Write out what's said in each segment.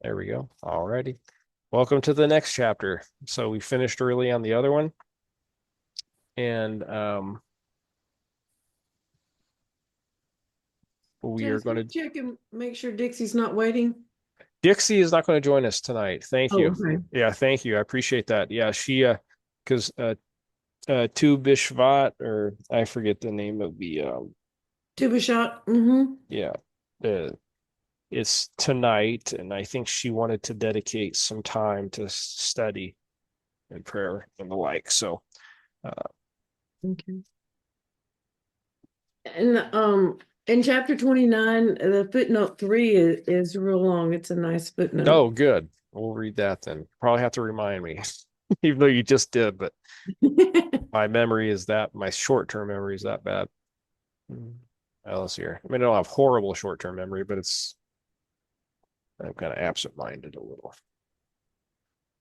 There we go. All righty. Welcome to the next chapter. So we finished early on the other one, and we are Jess, can going you to. check and make sure Dixie's not waiting? Dixie is not going to join us tonight. Thank Oh, you. okay. Yeah, thank you. I appreciate that. Yeah, she because Tu Bishvat, or I forget the name of the Tuba shot. Mm-hmm. yeah, uh, it's tonight, and I think she wanted to dedicate some time to study and prayer and the like. So uh, Okay. And in chapter 29, the footnote 3 is real long. It's a nice footnote. oh, good. We'll read that then. Probably have to remind me, even though you just did, but my short-term memory is that bad. Alice here. I mean, I don't have horrible short-term memory, but I'm kind of absent-minded a little.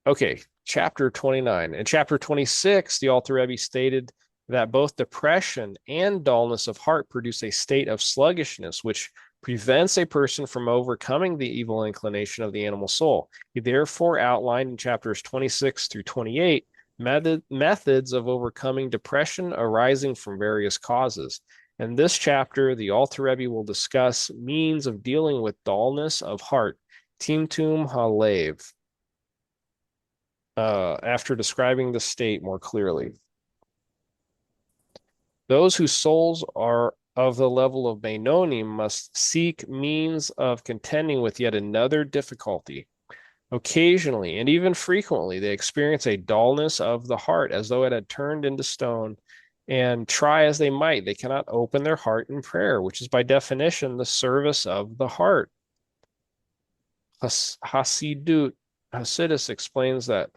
Okay, chapter 29. In chapter 26, the Alter Rebbe stated that both depression and dullness of heart produce a state of sluggishness, which prevents a person from overcoming the evil inclination of the animal soul. He therefore outlined in chapters 26 through 28 methods of overcoming depression arising from various causes. In this chapter, the Alter Rebbe will discuss means of dealing with dullness of heart, Timtum Halev, after describing the state more clearly. Those whose souls are of the level of Benoni must seek means of contending with yet another difficulty. Occasionally, and even frequently, they experience a dullness of the heart as though it had turned into stone. And try as they might, they cannot open their heart in prayer, which is by definition the service of the heart. Hasidus explains that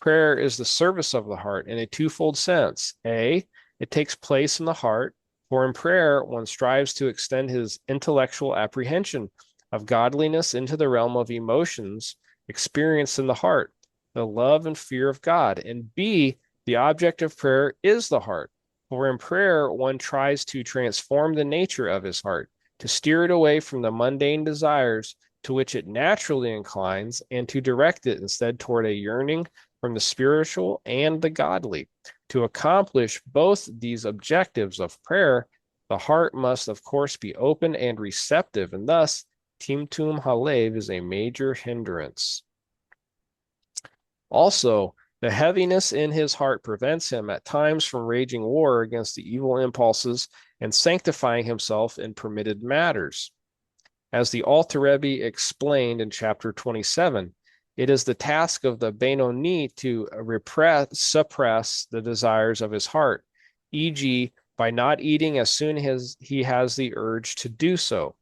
prayer is the service of the heart in a twofold sense. A, it takes place in the heart, for in prayer one strives to extend his intellectual apprehension of godliness into the realm of emotions experienced in the heart, the love and fear of God. And B, the object of prayer is the heart, for in prayer one tries to transform the nature of his heart, to steer it away from the mundane desires to which it naturally inclines, and to direct it instead toward a yearning from the spiritual and the godly. To accomplish both these objectives of prayer, the heart must, of course, be open and receptive, and thus, Timtum Halev is a major hindrance. Also, the heaviness in his heart prevents him at times from waging war against the evil impulses and sanctifying himself in permitted matters. As the Alter Rebbe explained in chapter 27, it is the task of the Benoni to suppress the desires of his heart, e.g., by not eating as soon as he has the urge to do so.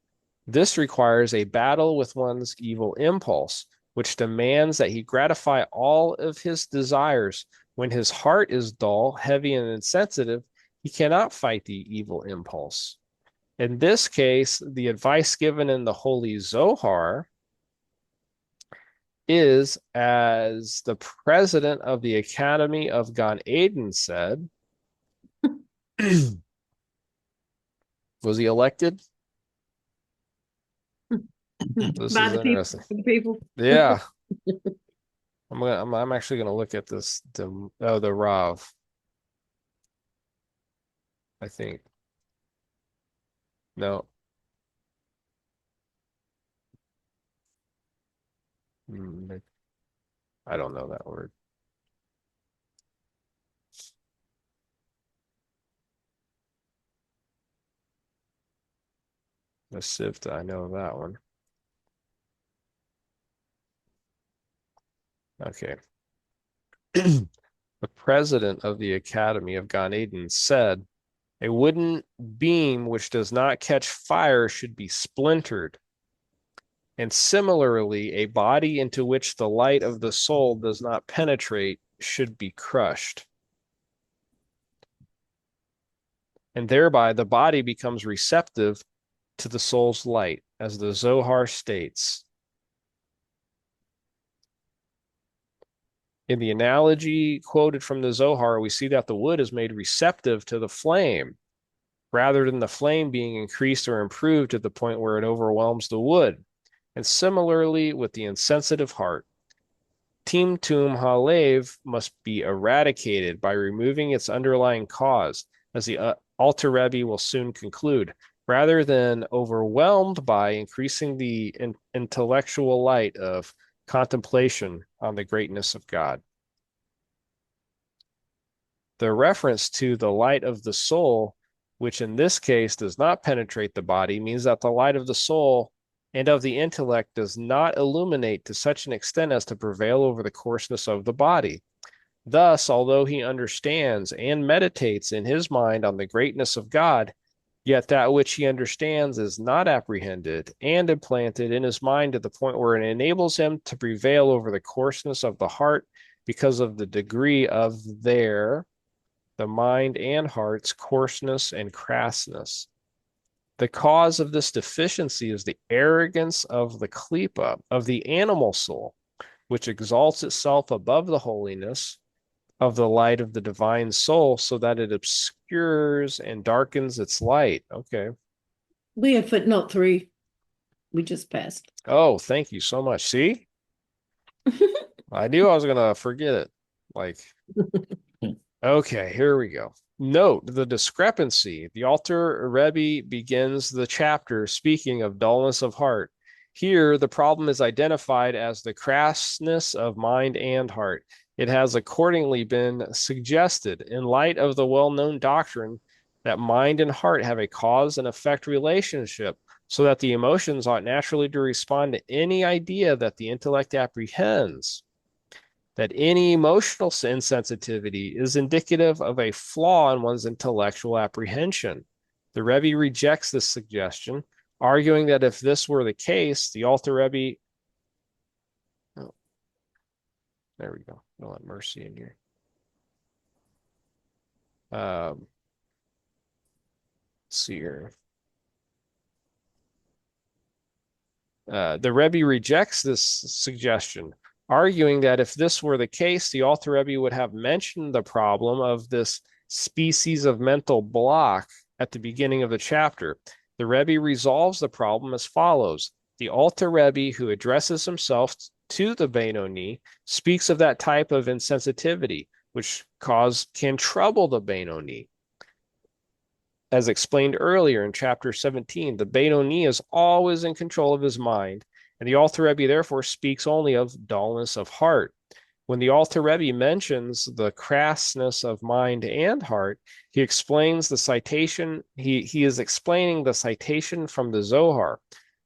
This requires a battle with one's evil impulse, which demands that he gratify all of his desires. When his heart is dull, heavy, and insensitive, he cannot fight the evil impulse. In this case, the advice given in the Holy Zohar is, as the president of the Academy of Gan Eden said, was he elected? This By is the people, interesting. for the people. Yeah, I'm actually gonna look at this. The Rav, I think. No, I don't know that word. The Sifta, I know that one. Okay. The president of the Academy of Gan Eden said, a wooden beam which does not catch fire should be splintered. And similarly, a body into which the light of the soul does not penetrate should be crushed. And thereby the body becomes receptive to the soul's light, as the Zohar states. In the analogy quoted from the Zohar, we see that the wood is made receptive to the flame, rather than the flame being increased or improved to the point where it overwhelms the wood. and similarly with the insensitive heart. Timtum halev must be eradicated by removing its underlying cause, as the Alter Rebbe will soon conclude, rather than overwhelmed by increasing the intellectual light of contemplation on the greatness of God. The reference to the light of the soul, which in this case does not penetrate the body, means that the light of the soul and of the intellect does not illuminate to such an extent as to prevail over the coarseness of the body. Thus, although he understands and meditates in his mind on the greatness of God, yet that which he understands is not apprehended and implanted in his mind to the point where it enables him to prevail over the coarseness of the heart because of the degree of the mind and heart's coarseness and crassness. The cause of this deficiency is the arrogance of the klipa, of the animal soul, which exalts itself above the holiness of the light of the divine soul so that it obscures and darkens its light. Okay. We have footnote 3. We just passed. Oh, thank you so much. See, I knew I was going to forget it. Like, okay, here we go. Note the discrepancy. The Alter Rebbe begins the chapter speaking of dullness of heart. Here, the problem is identified as the crassness of mind and heart. It has accordingly been suggested, in light of the well-known doctrine that mind and heart have a cause and effect relationship, so that the emotions ought naturally to respond to any idea that the intellect apprehends, that any emotional insensitivity is indicative of a flaw in one's intellectual apprehension. The Rebbe rejects this suggestion, arguing that if this were the case, the Alter Rebbe, oh, there we go. I'll let Mercy in here. Let's see here. The Rebbe rejects this suggestion, arguing that if this were the case, the Alter Rebbe would have mentioned the problem of this species of mental block at the beginning of the chapter. The Rebbe resolves the problem as follows. The Alter Rebbe, who addresses himself to the Benoni, speaks of that type of insensitivity, which can trouble the Benoni. As explained earlier in chapter 17, the Benoni is always in control of his mind, and the Alter Rebbe therefore speaks only of dullness of heart. When the Alter Rebbe mentions the crassness of mind and heart, he explains the citation. He is explaining the citation from the Zohar.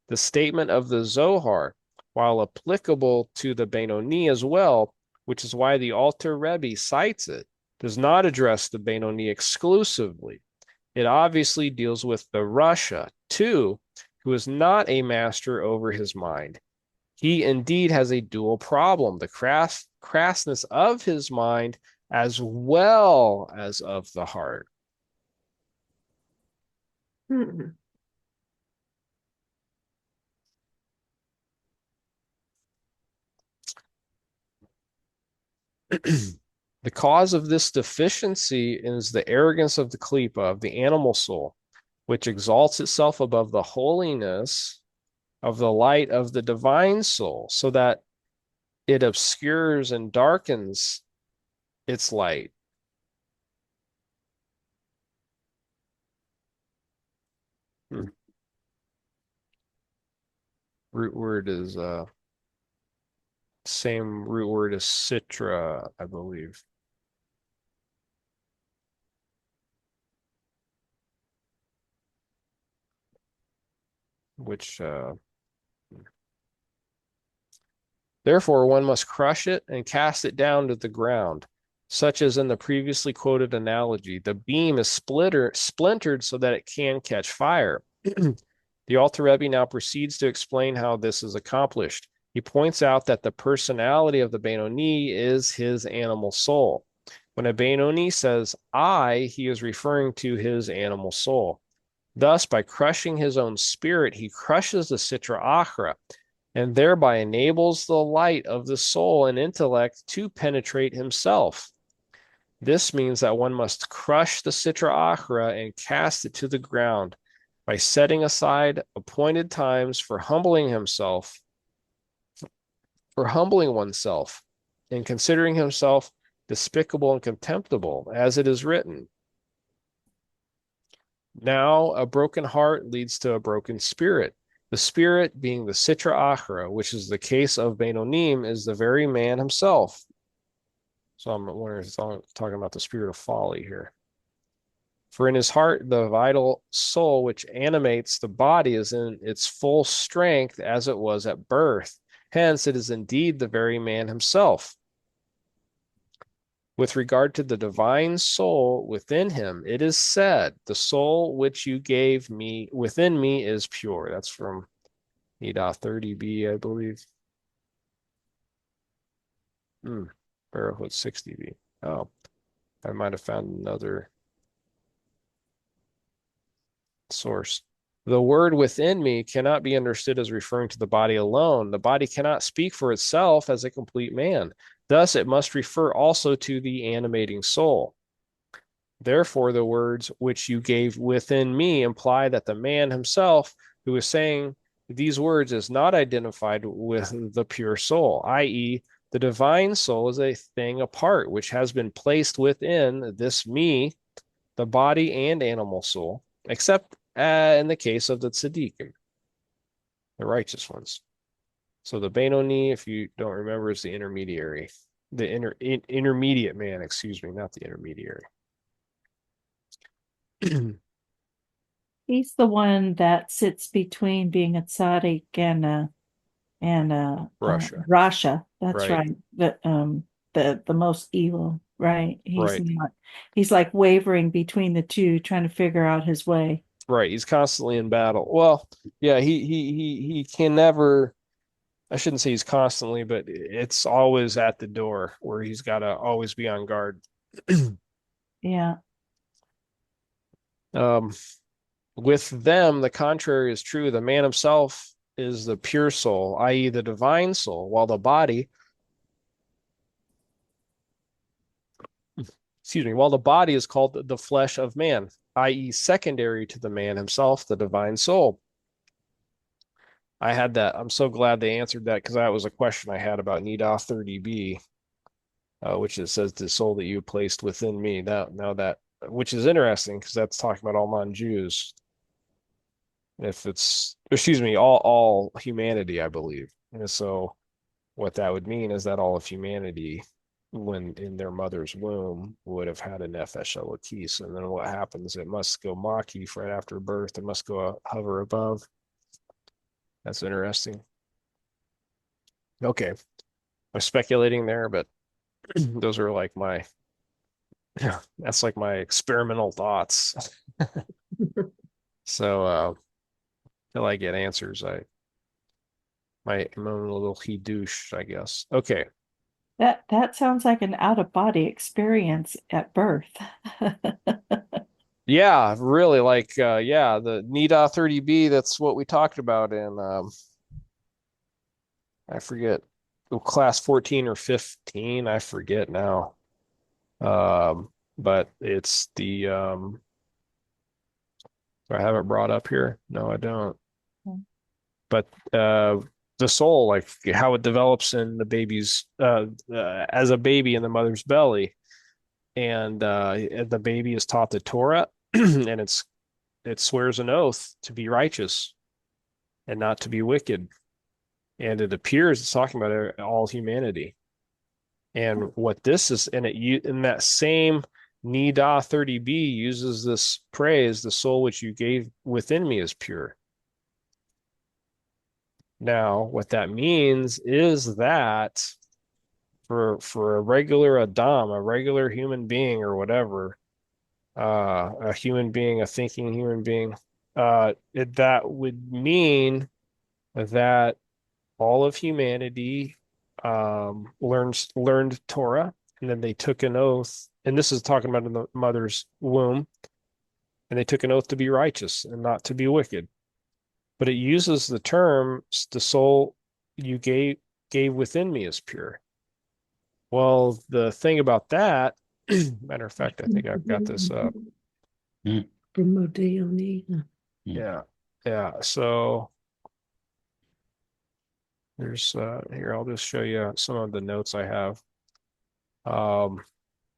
The statement of the Zohar, while applicable to the Benoni as well, which is why the Alter Rebbe cites it, does not address the Benoni exclusively. It obviously deals with the Rasha, too, who is not a master over his mind. He indeed has a dual problem, the crassness of his mind as well as of the heart. Hmm. The cause of this deficiency is the arrogance of the klipa, of the animal soul, which exalts itself above the holiness of the light of the divine soul, so that it obscures and darkens its light. Root word is same root word as citra, I believe. Which therefore one must crush it and cast it down to the ground, such as in the previously quoted analogy. The beam is splintered so that it can catch fire. The Alter Rebbe now proceeds to explain how this is accomplished. He points out that the personality of the Benoni is his animal soul. When a Benoni says I, he is referring to his animal soul. Thus, by crushing his own spirit, he crushes the Sitra Achra, and thereby enables the light of the soul and intellect to penetrate himself. This means that one must crush the Sitra Achra and cast it to the ground by setting aside appointed times for humbling oneself, and considering himself despicable and contemptible, as it is written. Now, a broken heart leads to a broken spirit. The spirit, being the Sitra Achra, which is the case of Beinonim, is the very man himself. So I'm wondering if it's talking about the spirit of folly here. For in his heart, the vital soul which animates the body is in its full strength as it was at birth. Hence, it is indeed the very man himself. With regard to the divine soul within him, it is said, the soul which you gave me within me is pure. That's from E.30b, I believe. Barrowhood 60b. Oh, I might have found another source. The word within me cannot be understood as referring to the body alone. The body cannot speak for itself as a complete man. Thus, it must refer also to the animating soul. Therefore, the words which you gave within me imply that the man himself who is saying these words is not identified with the pure soul, i.e., the divine soul is a thing apart, which has been placed within this me, the body and animal soul, except in the case of the tzaddikim, the righteous ones. So the Benoni, if you don't remember, is the intermediary, the intermediate man, excuse me, not the intermediary. He's the one that sits between being a tzaddik and Russia. Rasha. That's Right. right. The most evil, right? He's Right. not. He's like wavering between the two, trying to figure out his way. Right. He's constantly in battle. Well, yeah, he can never, I shouldn't say he's constantly, but it's always at the door where he's got to always be on guard. Yeah. Um, with them, the contrary is true. The man himself is the pure soul, i.e., the divine soul, while the body, excuse me, while the body is called the flesh of man, i.e., secondary to the man himself, the divine soul. I had that. I'm so glad they answered that because that was a question I had about Nida 30b, which it says the soul that you placed within me. Now that, which is interesting because that's talking about all non-Jews. If it's, excuse me, all humanity, I believe. And so what that would mean is that all of humanity, when in their mother's womb, would have had a nefesh elokis. And then what happens? It must go maki right after birth. It must go hover above. That's interesting. Okay, I'm speculating there, but those are like my that's like my experimental thoughts. So till I get answers, I'm a little hidouche, I guess. Okay. That sounds like an out of body experience at birth. Yeah, really like yeah, the Nida 30b, that's what we talked about in I forget class 14 or 15, I forget now. But it's the do I have it brought up here? No, I don't. But the soul, like how it develops in the baby's as a baby in the mother's belly, and the baby is taught the Torah, and it swears an oath to be righteous and not to be wicked, and it appears it's talking about all humanity. And what this is, and it in that same Nida 30b uses this praise, the soul which you gave within me is pure. Now, what that means is that for a regular Adam, a regular human being or whatever, a human being, a thinking human being, that would mean that all of humanity learned Torah, and then they took an oath, and this is talking about in the mother's womb, and they took an oath to be righteous and not to be wicked. But it uses the term the soul you gave within me is pure. Well, the thing about that, matter of fact, I think I've got this up. From Modéoni. Yeah. Yeah. So there's here, I'll just show you some of the notes I have. Um,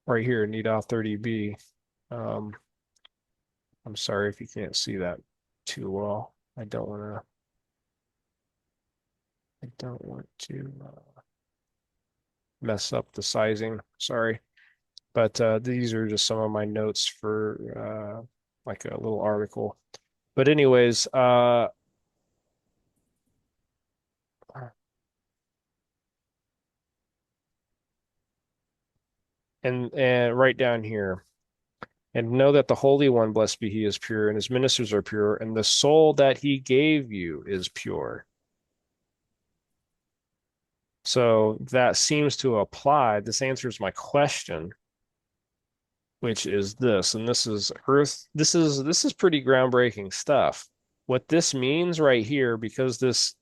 right here, Nida 30b. Um, I'm sorry if you can't see that too well. I don't want to mess up the sizing. Sorry. But these are just some of my notes for like a little article. But anyways, and right down here, and know that the Holy One, blessed be He, is pure, and His ministers are pure, and the soul that He gave you is pure. So that seems to apply. This answers my question, which is this, and this is Earth. This is pretty groundbreaking stuff. What this means right here, because this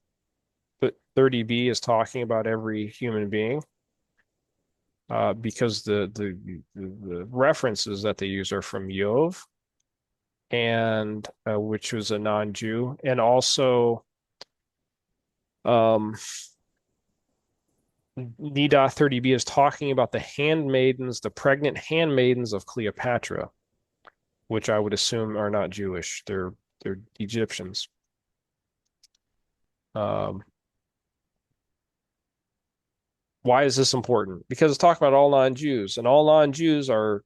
30b is talking about every human being, because the references that they use are from Yov, and which was a non-Jew, and also um, Nida 30b is talking about the handmaidens, the pregnant handmaidens of Cleopatra, which I would assume are not Jewish. They're Egyptians. Um, why is this important? Because it's talking about all non-Jews, and all non-Jews are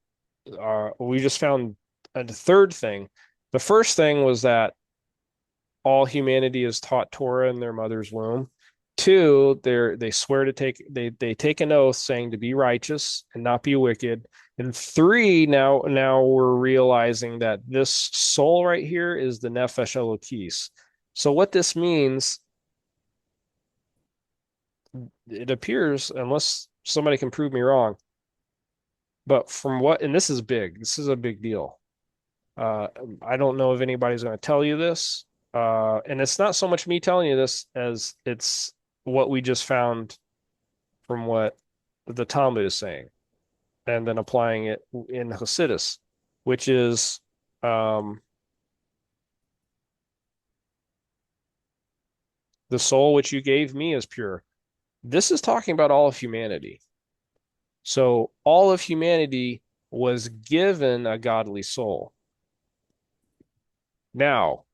we just found a third thing. The first thing was that all humanity is taught Torah in their mother's womb. Two, they swear to they take an oath saying to be righteous and not be wicked. And three, now we're realizing that this soul right here is the nefesh elokis. So what this means, it appears, unless somebody can prove me wrong, but from what, and this is big, this is a big deal. Uh, I don't know if anybody's going to tell you this. And it's not so much me telling you this as it's what we just found from what the Talmud is saying, and then applying it in Hasidus, which is the soul which you gave me is pure. This is talking about all of humanity. So all of humanity was given a godly soul. Now,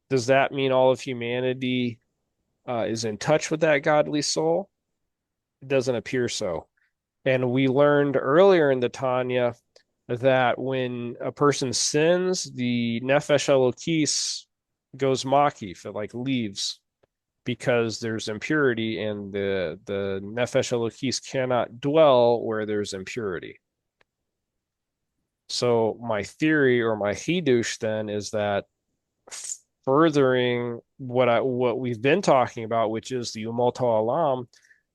does that mean all of humanity is in touch with that godly soul? It doesn't appear so. And we learned earlier in the Tanya that when a person sins, the nefesh elokis goes makif, it like leaves because there's impurity, and the nefesh elokis cannot dwell where there's impurity. So my theory or my hidush then is that furthering what we've been talking about, which is the umot ha'olam,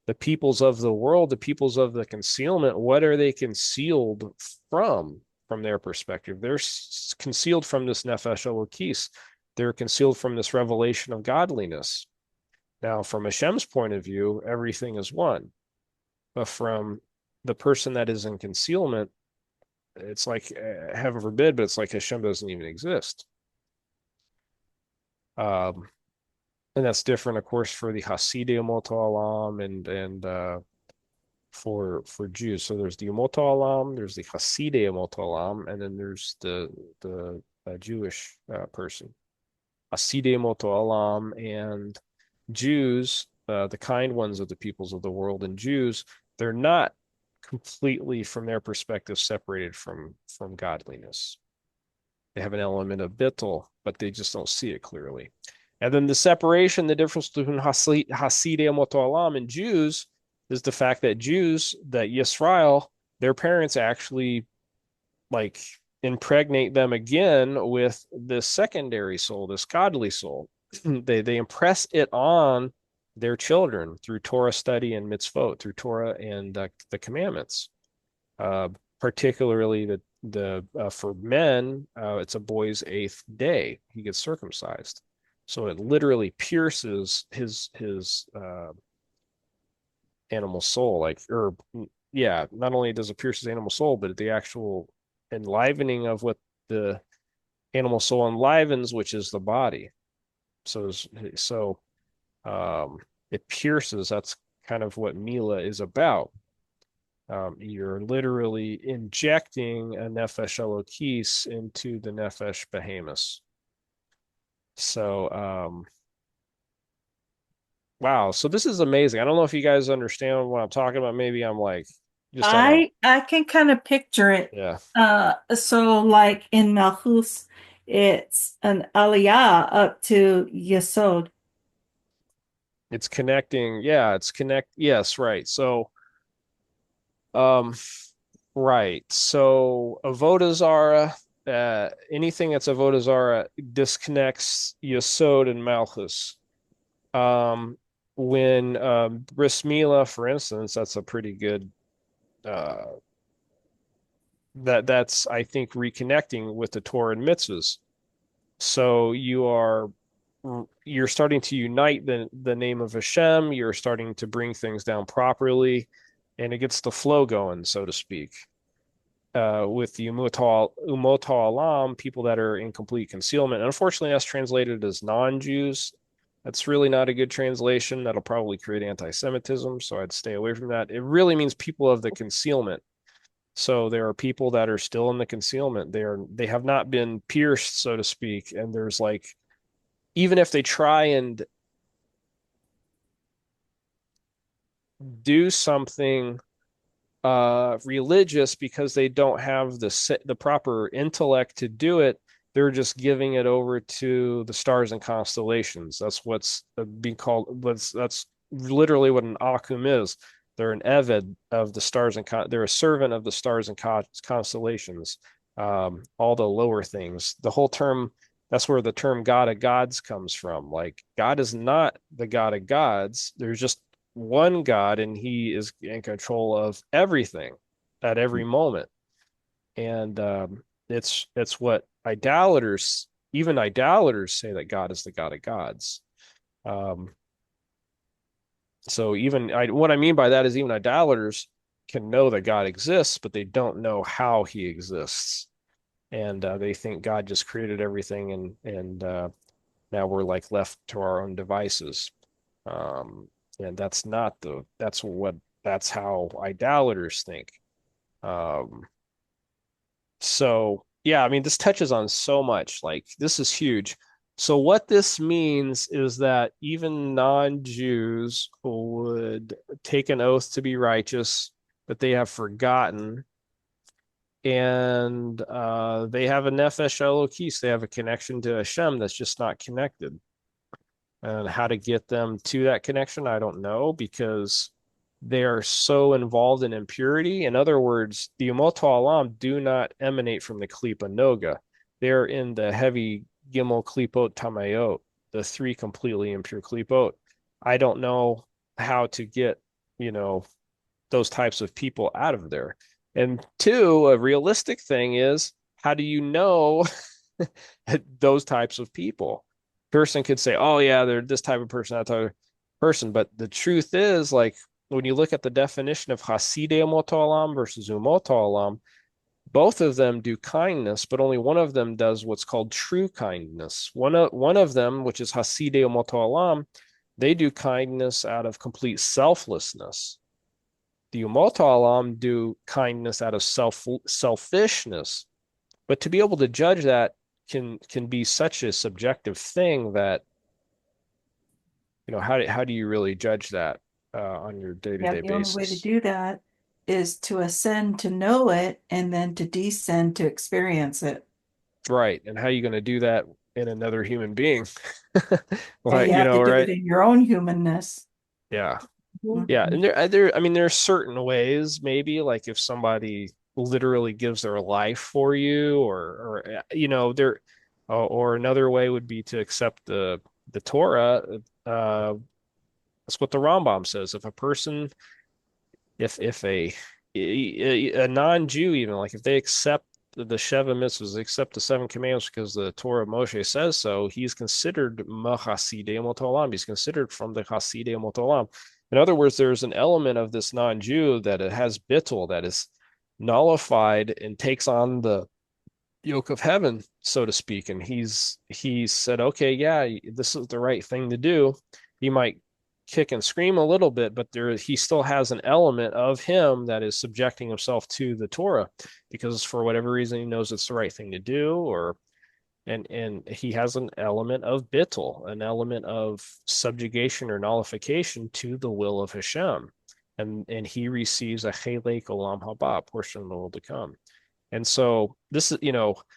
the peoples of the world, the peoples of the concealment, what are they concealed from their perspective? They're concealed from this nefesh elokis. They're concealed from this revelation of godliness. Now, from Hashem's point of view, everything is one. But from the person that is in concealment, it's like, heaven forbid, but it's like Hashem doesn't even exist. Um, and that's different, of course, for the Hasidei Umot Ha'olam and for Jews. So there's the Umot Ha'olam, there's the Hasidei Umot Ha'olam, and then there's the Jewish person. Hasidei Umot Ha'olam and Jews, the kind ones of the peoples of the world, and Jews, they're not completely, from their perspective, separated from godliness. They have an element of bittul, but they just don't see it clearly. And then the separation, the difference between Hasidei Umot Ha'olam and Jews is the fact that Jews, that Yisrael, their parents actually like impregnate them again with this secondary soul, this godly soul. They impress it on their children through Torah study and mitzvot, through Torah and the commandments. Particularly the for men, it's a boy's 8th day. He gets circumcised, so it literally pierces his animal soul, like, or yeah, not only does it pierce his animal soul, but the actual enlivening of what the animal soul enlivens, which is the body. So, so it pierces. That's kind of what Mila is about. You're literally injecting a nefesh elokis into the nefesh behemoth. So, wow. So this is amazing. I don't know if you guys understand what I'm talking about. Maybe I'm like just on a, I can kind of picture it. yeah. So like in Malchus, it's an aliyah up to Yesod. It's connecting. Yeah, it's connect. Yes, right. So, um, right. So avodah zara, anything that's avodah zara disconnects Yesod and Malchus. Um, when bris milah, for instance, that's a pretty good uh that's I think reconnecting with the Torah and mitzvahs. So you're starting to unite the name of Hashem. You're starting to bring things down properly, and it gets the flow going, so to speak. With the Umot Alam, people that are in complete concealment. And unfortunately, that's translated as non-Jews. That's really not a good translation. That'll probably create anti-Semitism, so I'd stay away from that. It really means people of the concealment. So there are people that are still in the concealment. They have not been pierced, so to speak. And there's like, even if they try and do something religious because they don't have the proper intellect to do it, they're just giving it over to the stars and constellations. That's what's being called. That's literally what an akum is. They're an eved of the stars and they're a servant of the stars and constellations. All the lower things. The whole term. That's where the term God of gods comes from. Like God is not the God of gods. There's just one God, and he is in control of everything at every moment. And it's what idolaters, even idolaters, say that God is the God of gods. Um, so what I mean by that is even idolaters can know that God exists, but they don't know how he exists. And they think God just created everything, and now we're like left to our own devices. Um, and that's how idolaters think. Um, so yeah, I mean, this touches on so much. Like this is huge. So what this means is that even non-Jews would take an oath to be righteous, but they have forgotten, and they have a nefesh elokis. They have a connection to Hashem that's just not connected. And how to get them to that connection, I don't know, because they are so involved in impurity. In other words, the Umot Alam do not emanate from the Klipa Noga. They're in the heavy Gimel Klipot Tamayot, the three completely impure Klipot. I don't know how to get, you know, those types of people out of there. And two, a realistic thing is, how do you know those types of people? Person could say, "Oh yeah, they're this type of person, that type of person," but the truth is, like when you look at the definition of Hasidei Umoto versus Umoto, both of them do kindness, but only one of them does what's called true kindness. One of them, which is Hasidei Umoto, they do kindness out of complete selflessness. The Umoto do kindness out of selfishness. But to be able to judge that can be such a subjective thing that, how do you really judge that on your Yeah, day-to-day the only way to basis? do that is to ascend to know it and then to descend to experience it. Right. And how are you going to do that in another human being? Yeah, Like, you have to do it right? in your own humanness. Yeah. Yeah. Mhm. And I mean, there are certain ways, maybe like if somebody literally gives their life for you, or or another way would be to accept the Torah. That's what the Rambam says. If a person, if a non-Jew, even like if they accept the Sheva mitzvahs, they accept the seven commandments because the Torah of Moshe says so, he's considered machasidei motolam. He's considered from the chasidei motolam. In other words, there's an element of this non-Jew that it has bittul, that is nullified and takes on yoke of heaven, so to speak. And he said, okay, yeah, this is the right thing to do. He might kick and scream a little bit, but he still has an element of him that is subjecting himself to the Torah because for whatever reason he knows it's the right thing to do, or and he has an element of bittul, an element of subjugation or nullification to the will of Hashem. And he receives a chelek olam haba, portion of the world to come. And so this is,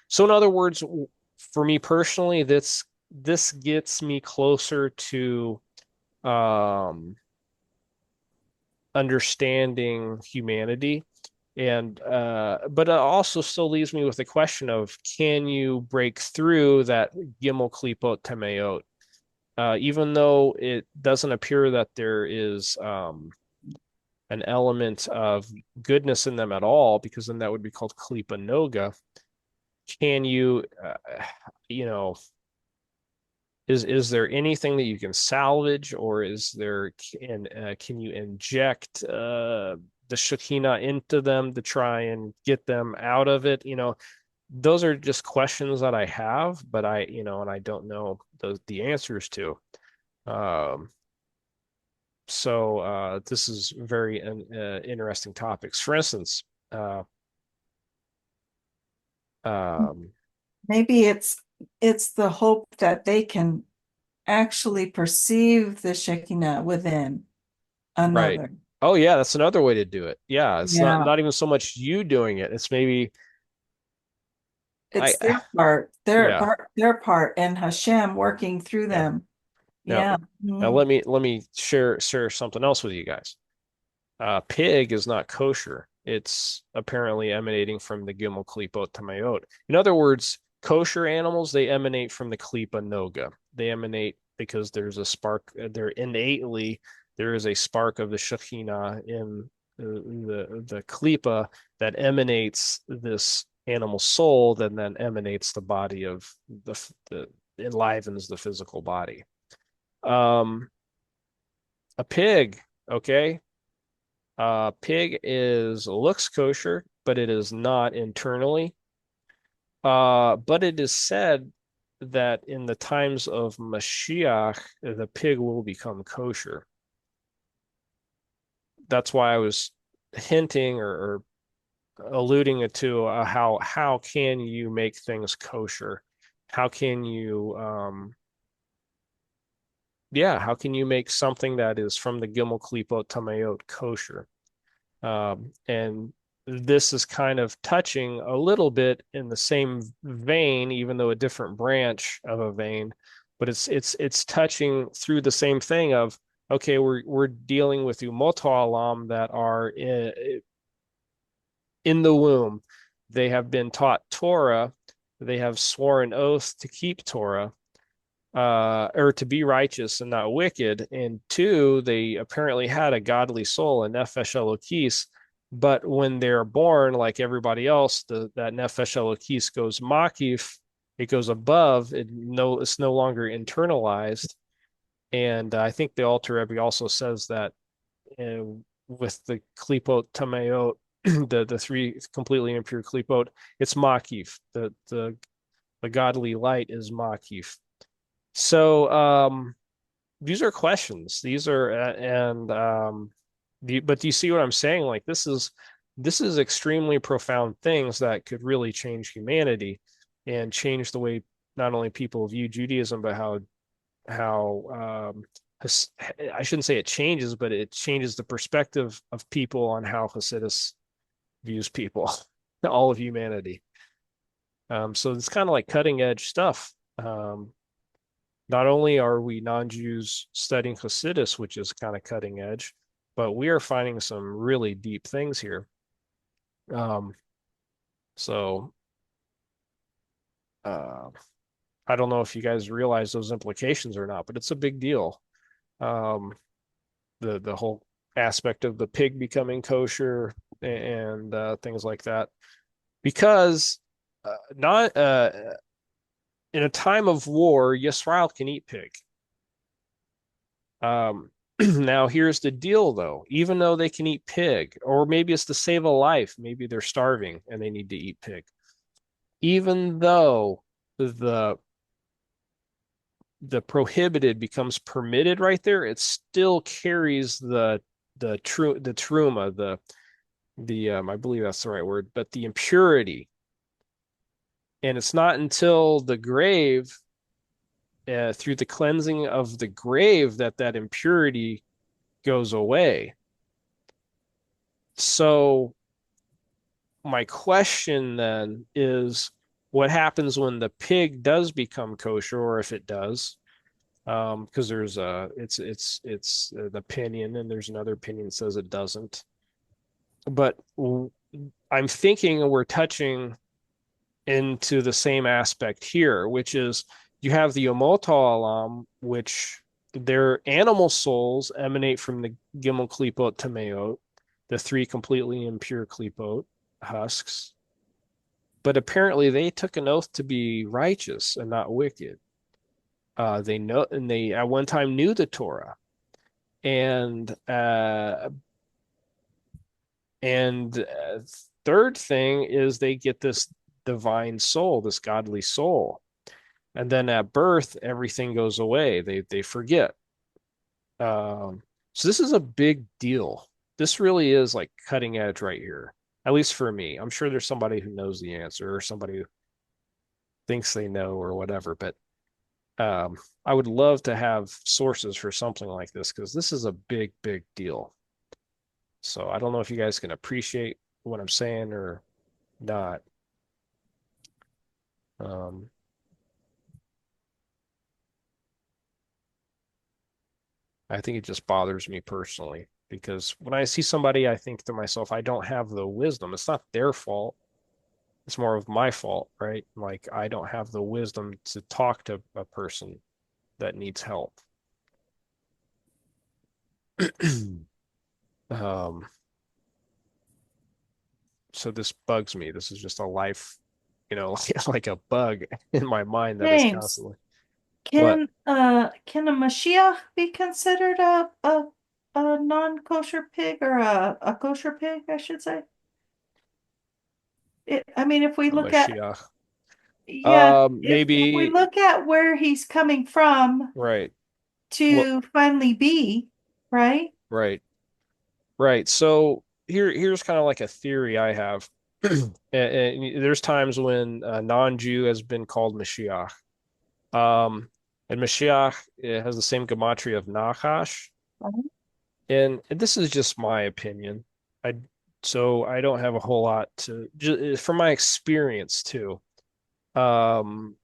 so in other words, for me personally, this gets me closer to um understanding humanity. And but it also still leaves me with the question of can you break through that gimel klipot tameot? Even though it doesn't appear that there is an element of goodness in them at all, because then that would be called klipa noga. Can you, you know, is there anything that you can salvage, or can you inject the Shekhinah into them to try and get them out of it? Those are just questions that I have, but and I don't know the answers to. Um, so this is very interesting topics. For instance, um, Maybe it's the hope that they can actually perceive the Shekinah within right. another. Oh yeah, that's another way to do it. Yeah, it's not Yeah, not even so much you doing it. It's maybe I it's their part, yeah, their part, and Hashem working through yeah. them. Now, Yeah. now Mhm. let me share something else with you guys. Pig is not kosher. It's apparently emanating from the Gimel Klipot Tamayot. In other words, kosher animals, they emanate from the Klipa Noga. They emanate because there's a spark, there is a spark of the Shekhinah in the Klipa that emanates this animal soul, that then emanates the body of the enlivens the physical body. Um, a pig, okay, pig looks kosher, but it is not internally. But it is said that in the times of Mashiach, the pig will become kosher. That's why I was hinting or alluding to how can you make things kosher? How can you how can you make something that is from the Gimel Klipo Tamayot kosher? And this is kind of touching a little bit in the same vein, even though a different branch of a vein, but it's touching through the same thing of okay, we're dealing with umot alam that are in the womb. They have been taught Torah. They have sworn oath to keep Torah, or to be righteous and not wicked. And two, they apparently had a godly soul, a nefesh elokis. But when they're born, like everybody else, that nefesh elokis goes makif, it goes above. It's no longer internalized. And I think the Alter Rebbe also says that uh, with the klipot tameot, the three completely impure klipot, it's makif. The godly light is makif. So these are questions. These are and but do you see what I'm saying? Like this is extremely profound things that could really change humanity and change the way not only people view Judaism, but how I shouldn't say it changes, but it changes the perspective of people on how Hasidus views people, all of humanity. So it's kind of like cutting edge stuff. Not only are we non-Jews studying Hasidus, which is kind of cutting edge, but we are finding some really deep things here. Um, so uh, I don't know if you guys realize those implications or not, but it's a big deal. Um, the whole aspect of the pig becoming kosher and things like that, because not in a time of war, Yisrael can eat pig. Now, here's the deal, though. Even though they can eat pig, or maybe it's to save a life, maybe they're starving and they need to eat pig. even though the the prohibited becomes permitted right there, it still carries the truma, the I believe that's the right word, but the impurity. And it's not until the grave, through the cleansing of the grave, that that impurity goes away. So my question then is, what happens when the pig does become kosher, or if it does? Because there's it's an opinion, and there's another opinion that says it doesn't. But I'm thinking we're touching into the same aspect here, which is you have the Omoto Alam, which their animal souls emanate from the Gimel Klipot Tameot, the three completely impure Klipot husks. But apparently they took an oath to be righteous and not wicked. They know, and they at one time knew the Torah. And and third thing is they get this divine soul, this godly soul. And then at birth, everything goes away. They forget. So this is a big deal. This really is like cutting edge right here, at least for me. I'm sure there's somebody who knows the answer or somebody who thinks they know or whatever, but I would love to have sources for something like this because this is a big, big deal. So I don't know if you guys can appreciate what I'm saying or not. Um, I think it just bothers me personally because when I see somebody, I think to myself, I don't have the wisdom. It's not their fault. It's more of my fault, right? Like I don't have the wisdom to talk to a person that needs help. um, so this bugs me. This is just a life, like a bug in my mind that is James, constantly. What? can a Mashiach be considered a non-kosher pig or a kosher pig, I should say? I mean, if we A look at, Mashiach. yeah, if we Maybe, look at where he's coming from right. Well, to finally be, right? right. Right. So here's kind of like a theory I have. And there's times when a non-Jew has been called Mashiach. And Mashiach, it has the same gematria of Nachash. And this is just my opinion. I so I don't have a whole lot to just from my experience too. Um,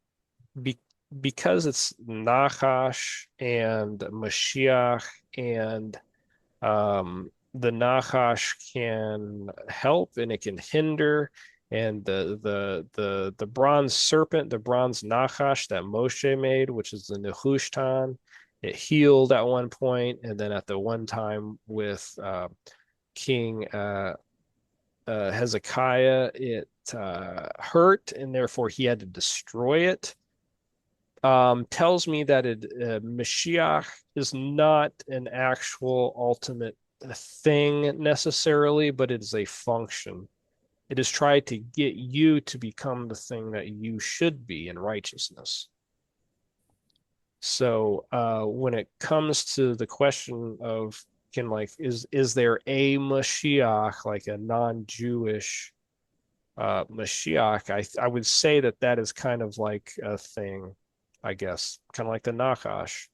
be, because it's Nachash and Mashiach and the Nachash can help and it can hinder. And the bronze serpent, the bronze Nachash that Moshe made, which is the Nehushtan, it healed at one point, and then at the one time with King Hezekiah, it hurt, and therefore he had to destroy it. Tells me that Mashiach is not an actual ultimate thing necessarily, but it is a function. It is tried to get you to become the thing that you should be in righteousness. So when it comes to the question of can like is there a Mashiach, like a non-Jewish Mashiach, I would say that that is kind of like a thing, I guess, kind of like the Nakash.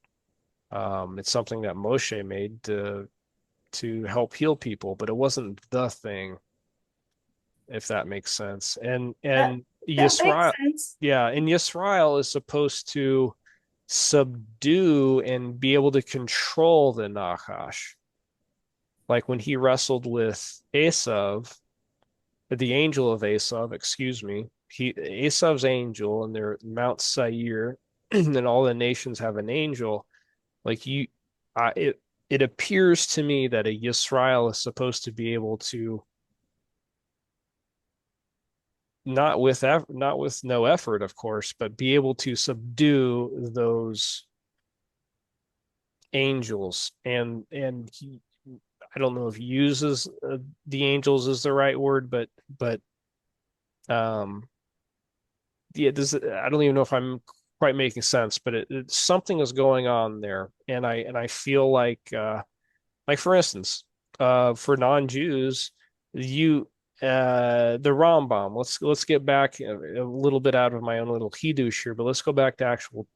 It's something that Moshe made to help heal people, but it wasn't the thing, if that makes sense. And That and that makes Yisrael, sense. yeah, and Yisrael is supposed to subdue and be able to control the Nachash. Like when he wrestled with Esav, the angel of Esav, excuse me, Esav's angel, and they're Mount Seir, and all the nations have an angel. Like you, it appears to me that a Yisrael is supposed to be able to not with no effort, of course, but be able to subdue those angels. And I don't know if he uses the angels is the right word, but um yeah, I don't even know if I'm quite making sense, but something is going on there, and I feel like for instance, for non-Jews, you the Rambam. Let's get back a little bit out of my own little hidush here, but let's go back to actual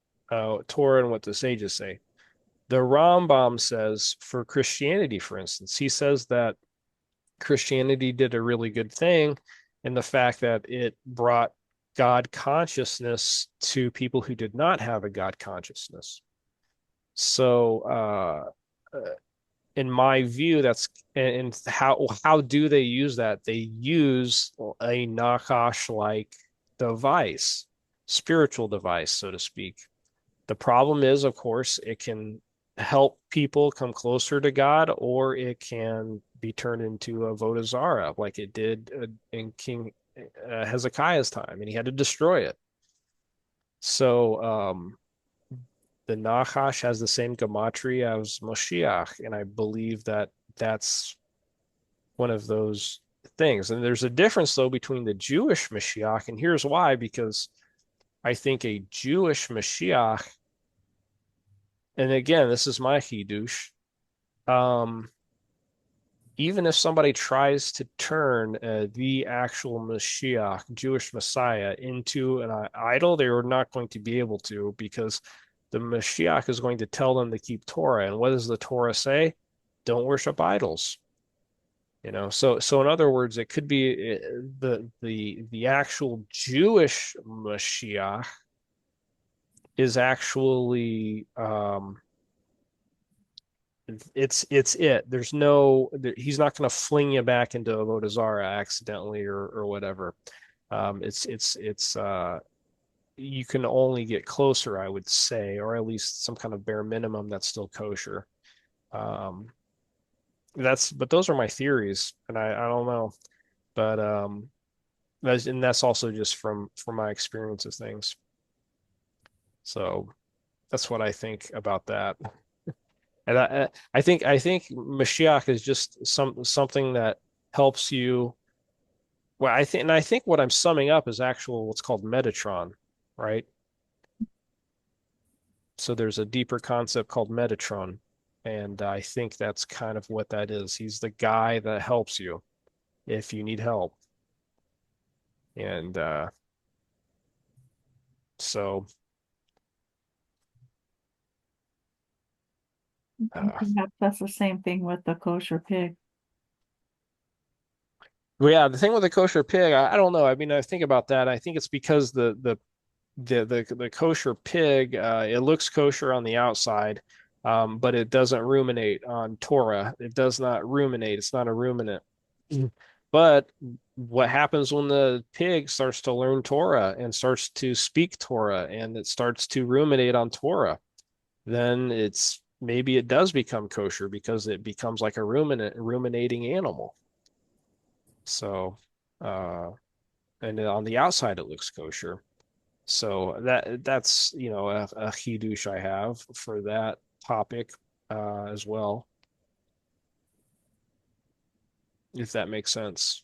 Torah and what the sages say. The Rambam says for Christianity, for instance, he says that Christianity did a really good thing in the fact that it brought God consciousness to people who did not have a God consciousness. So, in my view, that's and how do they use that? They use a Nakash like device, spiritual device, so to speak. The problem is, of course, it can help people come closer to God, or it can be turned into a Vodazara, like it did in King Hezekiah's time, and he had to destroy it. So the Nachash has the same gematria as Moshiach, and I believe that that's one of those things. And there's a difference, though, between the Jewish Mashiach, and here's why, because I think a Jewish Mashiach, and again, this is my Hidush, um, even if somebody tries to turn the actual Mashiach, Jewish Messiah, into an idol, they are not going to be able to because the Mashiach is going to tell them to keep Torah. And what does the Torah say? Don't worship idols. So in other words, it could be the actual Jewish Mashiach is actually it's it. There's no he's not going to fling you back into a Vodazara accidentally or whatever. It's you can only get closer, I would say, or at least some kind of bare minimum that's still kosher. Um, but those are my theories, and I don't know, but that's also just from my experience of things. So that's what I think about that. And I think Mashiach is just something that helps you. Well, I think what I'm summing up is actual what's called Metatron, right? So there's a deeper concept called Metatron, and I think that's kind of what that is. He's the guy that helps you if you need help, and so uh, Perhaps that's the same thing with the kosher pig. well, yeah. The thing with the kosher pig, I don't know. I mean, I think about that. I think it's because the kosher pig, it looks kosher on the outside, but it doesn't ruminate on Torah. It does not ruminate. It's not a ruminant. But what happens when the pig starts to learn Torah and starts to speak Torah and it starts to ruminate on Torah? Then maybe it does become kosher because it becomes like a ruminating animal. So, uh, and on the outside it looks kosher. So that's a chidush I have for that topic as well, if that makes sense.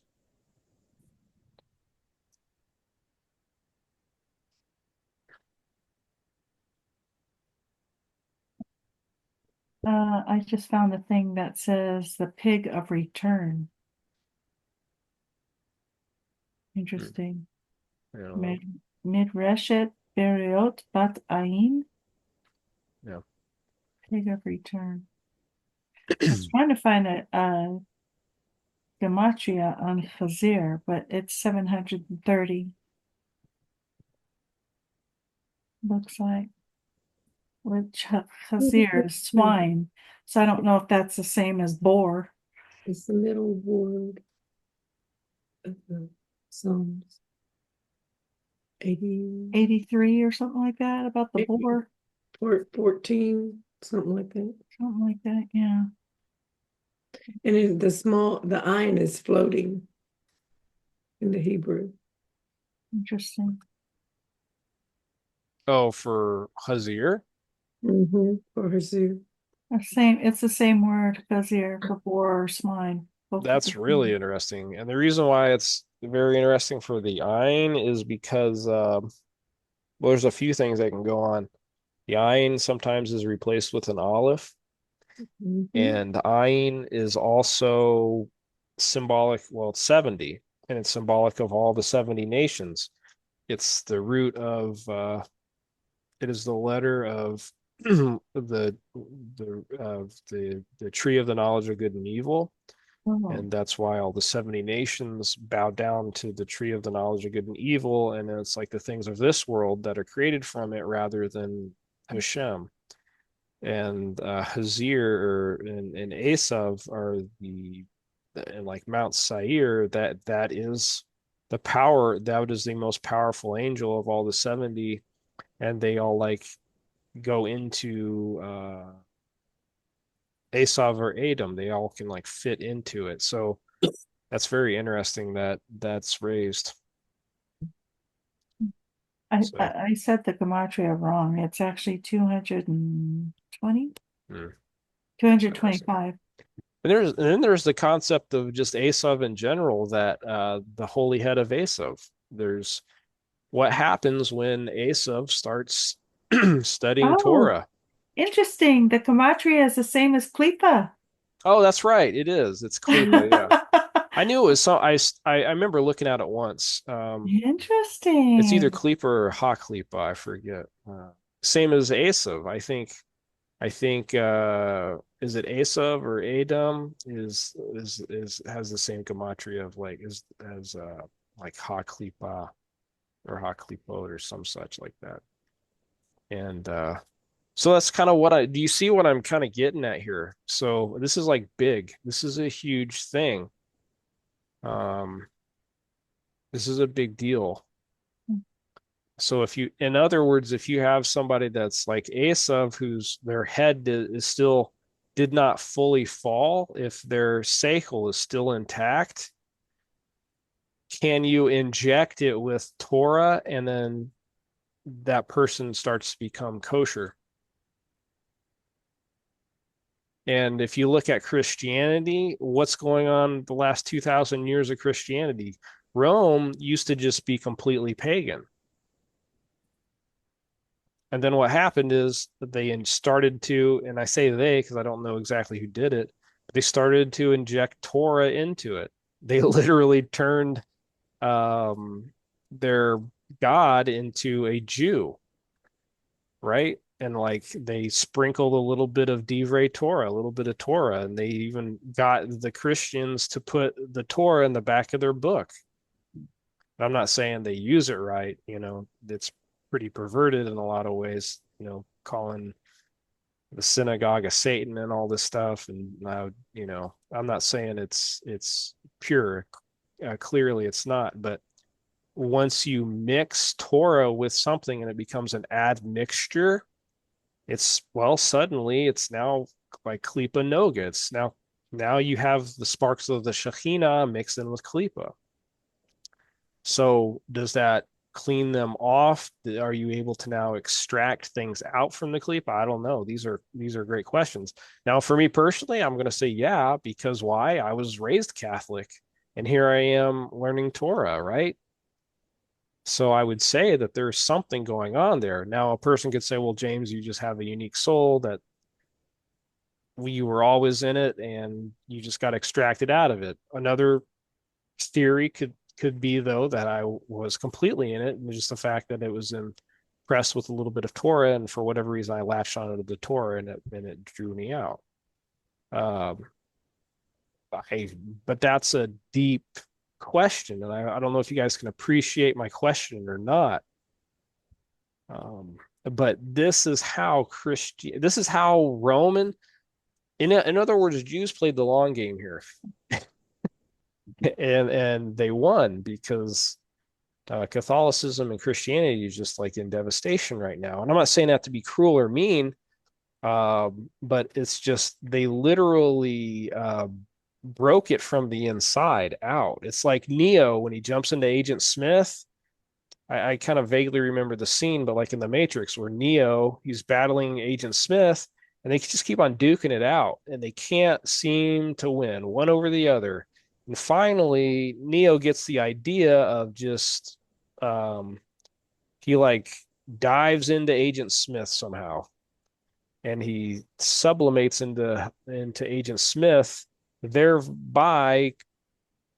I just found a thing that says the pig of return. Hmm. Interesting. I don't know. Mid Midreshet Beriot Bat Ain, Yeah. pig of return. I was trying to find a gematria on Chazir, but it's 730. Looks like, which Chazir is swine. So I don't know if that's the same as boar. It's the middle word of the Psalms. 80, 83 or something like that about the boar. 14, something like that. Something like that, yeah. And the ayin is floating in the Hebrew. Interesting. Oh, for Hazir? For Hazir. It's the same word, Chazir, for boar or swine. Hope for That's the really King. interesting. And the reason why it's very interesting for the Ein is because well, there's a few things that can go on. The Ein sometimes is replaced with an Aleph, Mhm. and Ein is also symbolic, well, it's 70, and it's symbolic of all the 70 nations. It's the root of it is the letter of the tree of the knowledge of good and evil. Oh, And that's why all the 70 nations bow down to the tree of the knowledge of good and evil. And it's like the things of this world that are created from it rather than Hashem. And Hazir and Esav are and like Mount Seir, that is the power, that is the most powerful angel of all the 70. And they all like go into Esav or Adam. They all can like fit into it. So that's very interesting that that's raised. So, I said the gematria wrong. It's actually 220, hmm, it's interesting. 225. And then there's the concept of just Esav in general, that the holy head of Esav. There's what happens when Esav starts studying Oh, Torah. interesting. The gematria is the same as Klippa. Oh, that's right. It is. It's Klippa. Yeah, I knew it was some. I remember looking at it once. It's either Interesting. Klippa or Ha Klippa. I forget. Same as Esav. I think is it Asav or Adam is has the same gematria of like is as like Ha Klipa or Ha Klipot or some such like that. And so that's kind of what I do you see what I'm kind of getting at here? So this is like big. This is a huge thing. Um, this is a big deal. So if you, in other words, if you have somebody that's like Asav, whose their head is still did not fully fall, if their seichel is still intact, can you inject it with Torah and then that person starts to become kosher? And if you look at Christianity, what's going on the last 2,000 years of Christianity? Rome used to just be completely pagan. And then what happened is that they started to, and I say they because I don't know exactly who did it, but they started to inject Torah into it. They literally turned their God into a Jew, right? And like they sprinkled a little bit of Divrei Torah, a little bit of Torah, and they even got the Christians to put the Torah in the back of their book. I'm not saying they use it right, it's pretty perverted in a lot of ways, calling the synagogue of Satan and all this stuff. And now, I'm not saying it's pure. Clearly, it's not. But once you mix Torah with something and it becomes an admixture, it's well, suddenly it's now like Klipa Noga. It's now you have the sparks of the Shekhinah mixed in with Klipa. So does that clean them off? Are you able to now extract things out from the Kalipa? I don't know. These are great questions. Now, for me personally, I'm going to say yeah, because why? I was raised Catholic, and here I am learning Torah, right? So I would say that there's something going on there. Now, a person could say, well, James, you just have a unique soul that you were always in it and you just got extracted out of it. Another theory could be though that I was completely in it, and just the fact that it was impressed with a little bit of Torah, and for whatever reason I latched onto the Torah and it drew me out. Um, I, but that's a deep question, and I don't know if you guys can appreciate my question or not. But this is how Roman, in other words, Jews played the long game here, and they won because Catholicism and Christianity is just like in devastation right now. And I'm not saying that to be cruel or mean, but it's just they literally broke it from the inside out. It's like Neo when he jumps into Agent Smith. I kind of vaguely remember the scene, but like in the Matrix where Neo, he's battling Agent Smith and they just keep on duking it out, and they can't seem to win one over the other. And finally, Neo gets the idea of just he like dives into Agent Smith somehow, and he sublimates into Agent Smith, thereby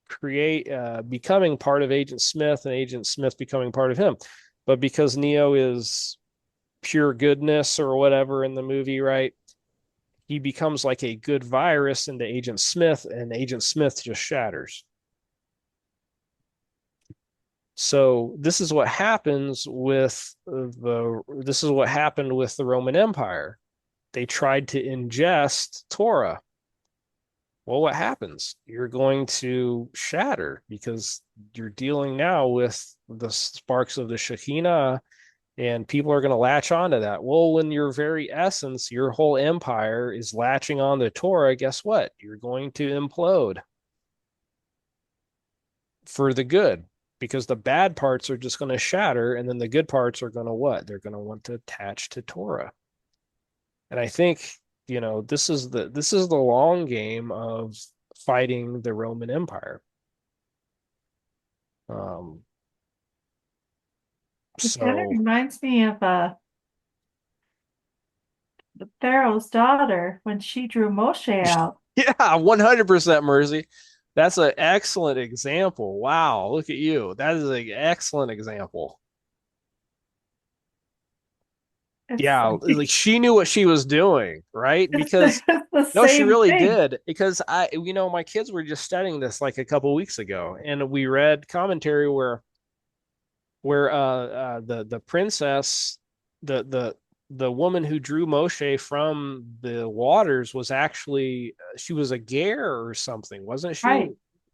create becoming part of Agent Smith, and Agent Smith becoming part of him. But because Neo is pure goodness or whatever in the movie, right? He becomes like a good virus into Agent Smith, and Agent Smith just shatters. So this is what happens with this is what happened with the Roman Empire. They tried to ingest Torah. Well, what happens? You're going to shatter because you're dealing now with the sparks of the Shekinah, and people are going to latch onto that. Well, when your very essence, your whole empire is latching on to Torah, guess what? You're going to implode for the good, because the bad parts are just going to shatter, and then the good parts are going to what? They're going to want to attach to Torah. And I think, this is the long game of fighting the Roman Empire. Um, It kind of so reminds me of the Pharaoh's daughter when she drew Moshe out. yeah, 100% Mercy. That's an excellent example. Wow, look at you. That is an excellent example. It's Yeah, like she knew what she was doing, right? Because it's the no, she same really thing. did. Because my kids were just studying this like a couple weeks ago, and we read commentary where the princess, the woman who drew Moshe from the waters was actually, she was a ger or something, wasn't she? Right,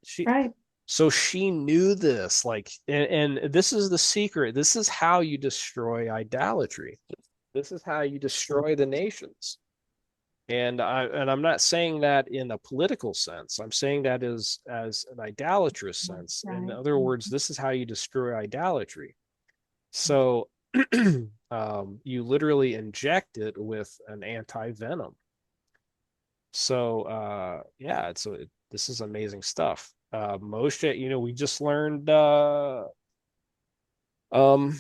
She right. So she knew this, like, and this is the secret. This is how you destroy idolatry. This is how you destroy the nations. And I'm not saying that in a political sense. I'm saying that as an idolatrous sense. In Right. other words, this is how you destroy idolatry. So you literally inject it with an anti-venom. So yeah, this is amazing stuff. Moshe, we just learned um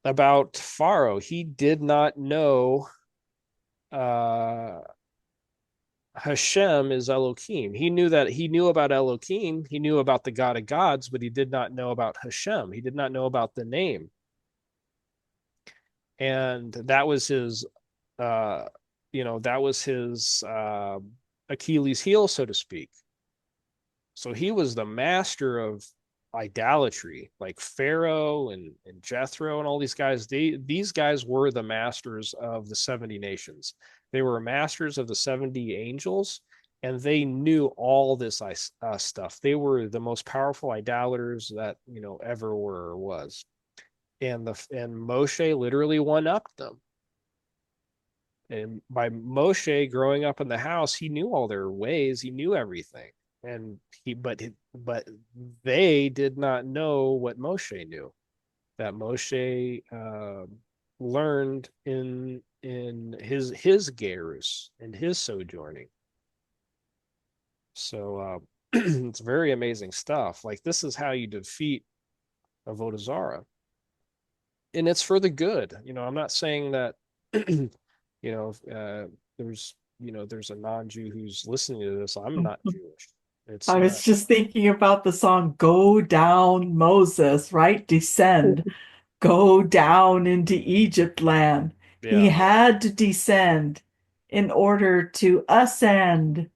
about Pharaoh. He did not know uh Hashem is Elohim. He knew about Elohim, he knew about the God of gods, but he did not know about Hashem. He did not know about the name. And uh that was his Achilles heel, so to speak. So he was the master of idolatry, like Pharaoh and Jethro and all these guys. These guys were the masters of the 70 nations. They were masters of the 70 angels, and they knew all this stuff. They were the most powerful idolaters that ever were or was. And Moshe literally one upped them. And by Moshe growing up in the house, he knew all their ways, he knew everything. And but they did not know what Moshe knew. That Moshe learned in his gerus and his sojourning. So it's very amazing stuff. Like, this is how you defeat Avodah Zarah, and it's for the good. I'm not saying that there's a non-Jew who's listening to this. I'm not Jewish. It's I not. was just thinking about the song Go Down Moses, right? Descend. Go down into Egypt land. He Yeah, had to descend in order to ascend.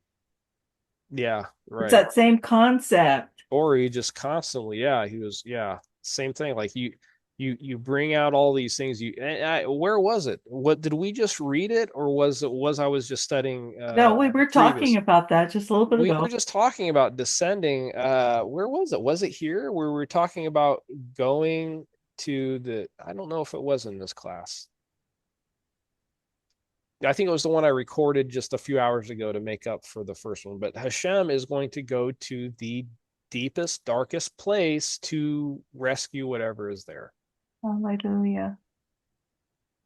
yeah, It's right. that same concept. Or he just constantly, yeah, he was, yeah, same thing. Like, you bring out all these things. Where was it? What did we just read it, or was I was just studying No, we were talking previous? about that just a little bit We were ago. just talking about descending. Where was it? Was it here where we were talking about going to the? I don't know if it was in this class. I think it was the one I recorded just a few hours ago to make up for the first one. But Hashem is going to go to the deepest, darkest place to rescue whatever is there. Hallelujah.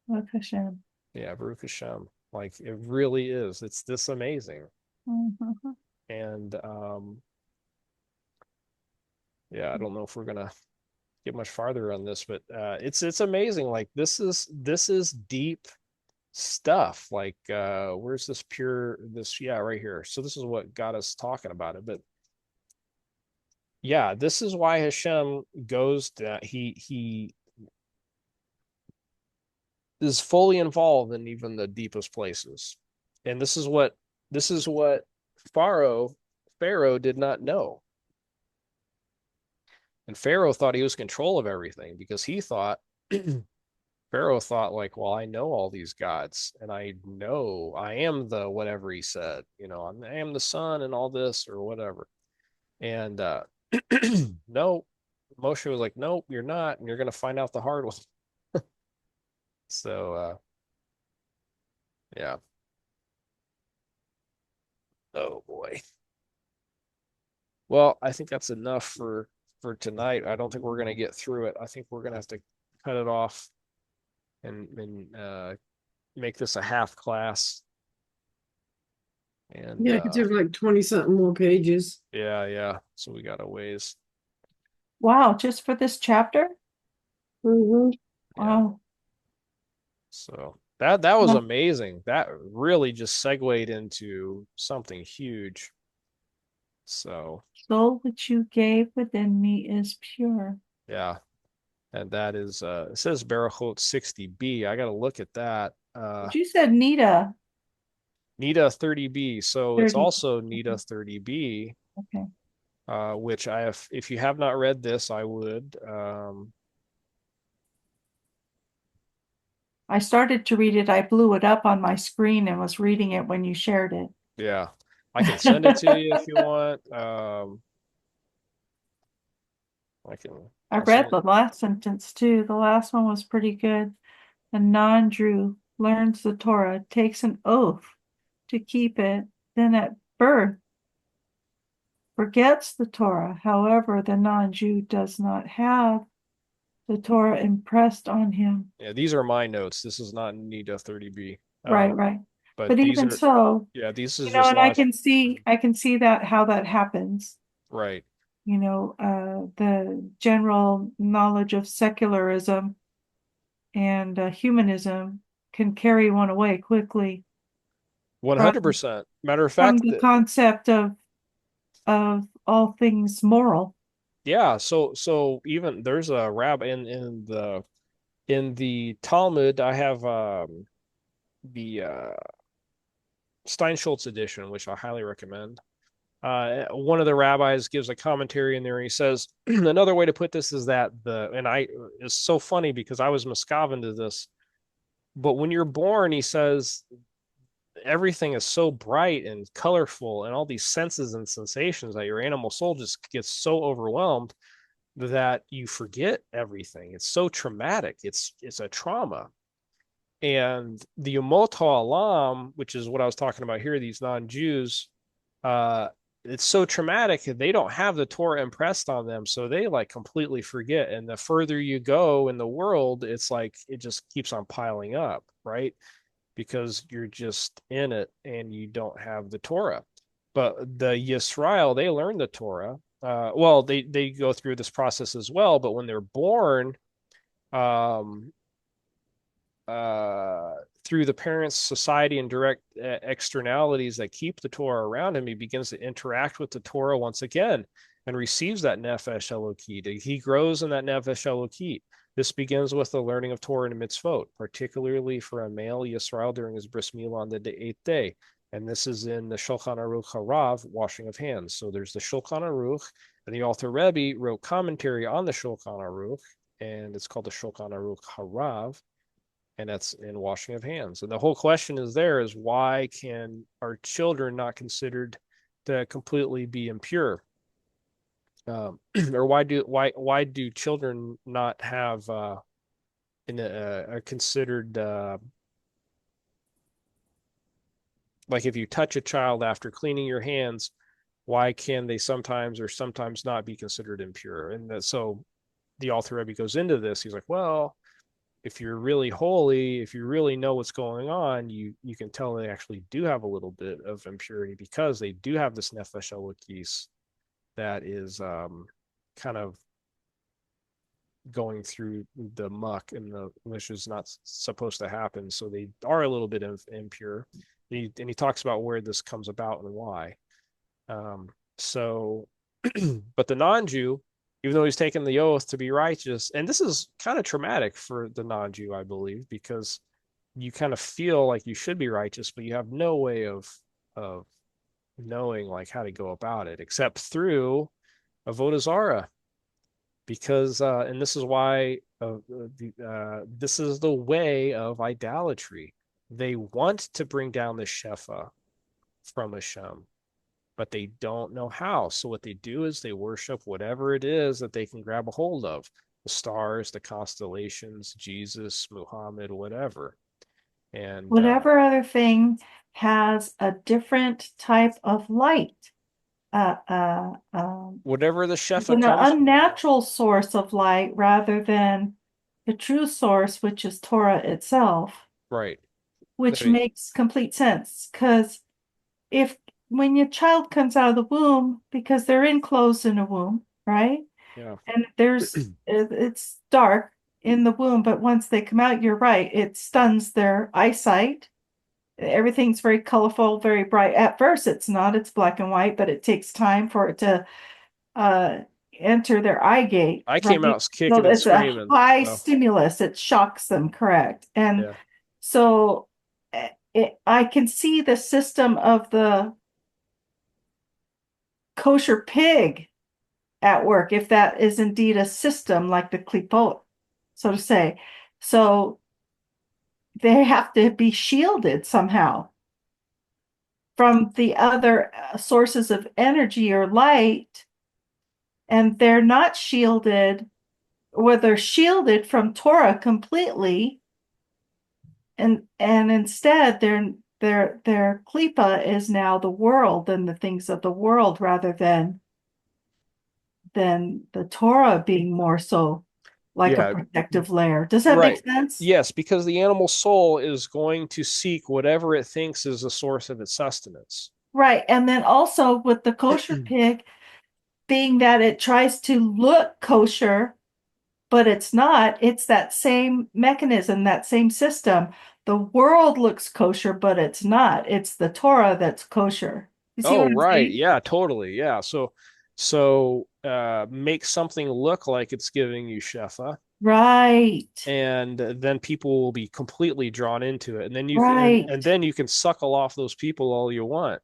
Baruch Hashem. Yeah, Baruch Hashem. Like it really is. It's this amazing. Mhm. And yeah, I don't know if we're gonna get much farther on this, but it's amazing. Like this is deep stuff. Like where's this pure this yeah, right here. So this is what got us talking about it. But yeah, this is why Hashem goes to he is fully involved in even the deepest places. And this is what Pharaoh Pharaoh did not know. And Pharaoh thought he was in control of everything because he thought Pharaoh thought like, well, I know all these gods and I know I am the whatever he said, I am the son and all this or whatever. And no, Moshe was like, nope, you're not, and you're gonna find out the hard way. So yeah. Oh boy. Well, I think that's enough for tonight. I don't think we're gonna get through it. I think we're gonna have to cut it off and make this a half class. And Yeah, because there's like 20 something more pages. yeah, yeah. So we got a ways. Wow, just for this chapter? Hmm. Yeah. Wow. So that was Well, amazing. That really just segued into something huge. So soul which you gave within me is pure. yeah. And that is it says Barachot 60b. I gotta look at that. But you said Nita Nita 30b. So it's 30. also Nita Okay. 30b, Okay. which I have if you have not read this, I would. I started to read it. I blew it up on my screen and was reading it when you shared it. Yeah. I can send it to you if you want. I I'll send read it. the last sentence too. The last one was pretty good. A non-Jew learns the Torah, takes an oath to keep it, then at birth forgets the Torah. However, the non-Jew does not have the Torah impressed on him. Yeah, these are my notes. This is not Nita 30b. Right, right. But But these even are so, yeah, these is just and I logic. can see that how that happens. Right. The general knowledge of secularism and humanism can carry one away quickly from 100%. Matter of from fact, the concept of all things moral. yeah, so even there's a rabbi in the Talmud, I have the Steinschultz edition, which I highly recommend. One of the rabbis gives a commentary in there. And he says another way to put this is that it's so funny because I was miscavin to this, but when you're born, he says everything is so bright and colorful and all these senses and sensations that your animal soul just gets so overwhelmed that you forget everything. It's so traumatic. It's a trauma. And the Umot Ha'olam, which is what I was talking about here, these non-Jews, uh, it's so traumatic that they don't have the Torah impressed on them, so they like completely forget. And the further you go in the world, it's like it just keeps on piling up, right? Because you're just in it and you don't have the Torah. But the Yisrael, they learn the Torah. Well, they go through this process as well, but when they're born, um, uh, through the parents' society and direct externalities that keep the Torah around him, he begins to interact with the Torah once again and receives that nefesh elokit. He grows in that nefesh elokit. This begins with the learning of Torah and mitzvot, particularly for a male Yisrael during his bris milah on the eighth day. And this is in the Shulchan Aruch Harav, washing of hands. So there's the Shulchan Aruch, and the Alter Rebbe wrote commentary on the Shulchan Aruch, and it's called the Shulchan Aruch Harav, and that's in washing of hands. And the whole question is why can our children not considered to completely be impure? Or why do children not have are considered like if you touch a child after cleaning your hands, why can they sometimes or sometimes not be considered impure? And so the author Rebbe goes into this. He's like, well, if you're really holy, if you really know what's going on, you can tell they actually do have a little bit of impurity because they do have this nefesh elokis that is kind of going through the muck and the which is not supposed to happen. So they are a little bit impure. And he talks about where this comes about and why. So, but the non-Jew, even though he's taken the oath to be righteous, and this is kind of traumatic for the non-Jew, I believe, because you kind of feel like you should be righteous, but you have no way of knowing like how to go about it except through avodah zarah. Because and this is why this is the way of idolatry. They want to bring down the shefa from Hashem, but they don't know how. So what they do is they worship whatever it is that they can grab a hold of: the stars, the constellations, Jesus, Muhammad, whatever. And Whatever other thing has a different type of light. Uh, uh, um, whatever the it's shefa an comes from. unnatural source of light rather than the true source, which is Torah itself, Right. I which mean, makes complete sense. Because if when your child comes out of the womb, because they're enclosed in a womb, right? yeah. And it's dark in the womb, but once they come out, you're right, it stuns their eyesight. Everything's very colorful, very bright. At first, it's not, it's black and white, but it takes time for it to uh enter their eye gate, I came right? out So kicking and it's a screaming. high So stimulus, it shocks them, correct? And yeah. so I can see the system of the kosher pig at work, if that is indeed a system like the klipot, so to say. So they have to be shielded somehow from the other sources of energy or light, and they're not shielded, or they're shielded from Torah completely, and instead their klipa is now the world and the things of the world rather than the Torah being more so like a Yeah. protective layer. Does that Right. make sense? Yes, because the animal soul is going to seek whatever it thinks is the source of its sustenance. Right. And then also with the kosher pig, being that it tries to look kosher, but it's not, it's that same mechanism, that same system. The world looks kosher, but it's not. It's the Torah that's kosher. You see Oh, what I'm right. saying? Yeah, totally. Yeah. So make something look like it's giving you shefa, Right. and then people will be completely drawn into it. And then you can and Right. then you can suckle off those people all you want.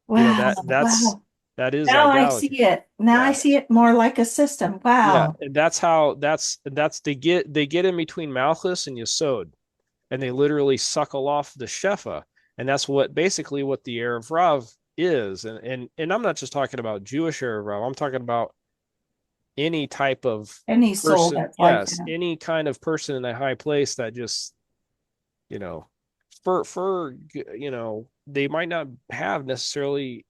You know, Wow. Wow. that is Now I idolatry. see it. Now I Yeah. see it more like a system. Yeah. Wow. And that's they get in between Malchus and Yesod, and they literally suckle off the shefa. And that's what basically what the Erev Rav is. And I'm not just talking about Jewish Erev Rav. I'm talking about any type of Any soul person, that's like yes, that. any kind of person in a high place that just, you know, for they might not have necessarily